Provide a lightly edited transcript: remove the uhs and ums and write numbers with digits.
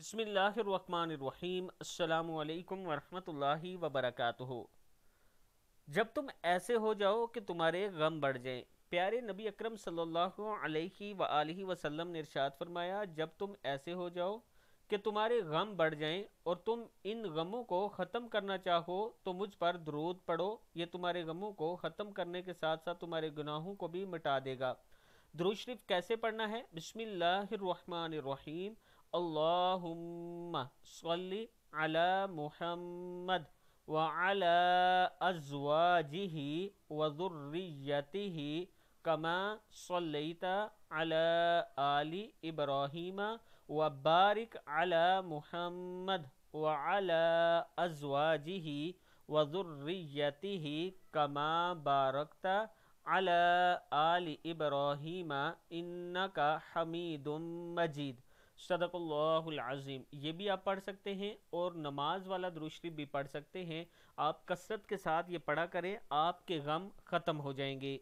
بسم اللہ الرحمن الرحیم، السلام علیکم ورحمۃ اللہ وبرکاتہ۔ جب تم ایسے ہو جاؤ کہ تمہارے غم بڑھ جائیں، پیارے نبی اکرم صلی اللہ علیہ وآلہ وسلم نے ارشاد فرمایا، جب تم ایسے ہو جاؤ کہ تمہارے غم بڑھ جائیں اور تم ان غموں کو ختم کرنا چاہو تو مجھ پر درود پڑھو، یہ تمہارے غموں کو ختم کرنے کے ساتھ ساتھ تمہارے گناہوں کو بھی مٹا دے گا۔ درود شریف کیسے پڑھنا ہے؟ بسم اللہ الرحمن الرحیم، اللہم صلی علی محمد وعلی ازواجہ وذریتہ کما صلیت علی آل ابراہیم وبارک علی محمد وعلی ازواجہ وذریتہ کما بارکت علی آل ابراہیم انکا حمید مجید۔ صدق اللہ العظیم۔ یہ بھی آپ پڑھ سکتے ہیں اور نماز والا درود شریف بھی پڑھ سکتے ہیں۔ آپ کثرت کے ساتھ یہ پڑھا کریں، آپ کے غم ختم ہو جائیں گے۔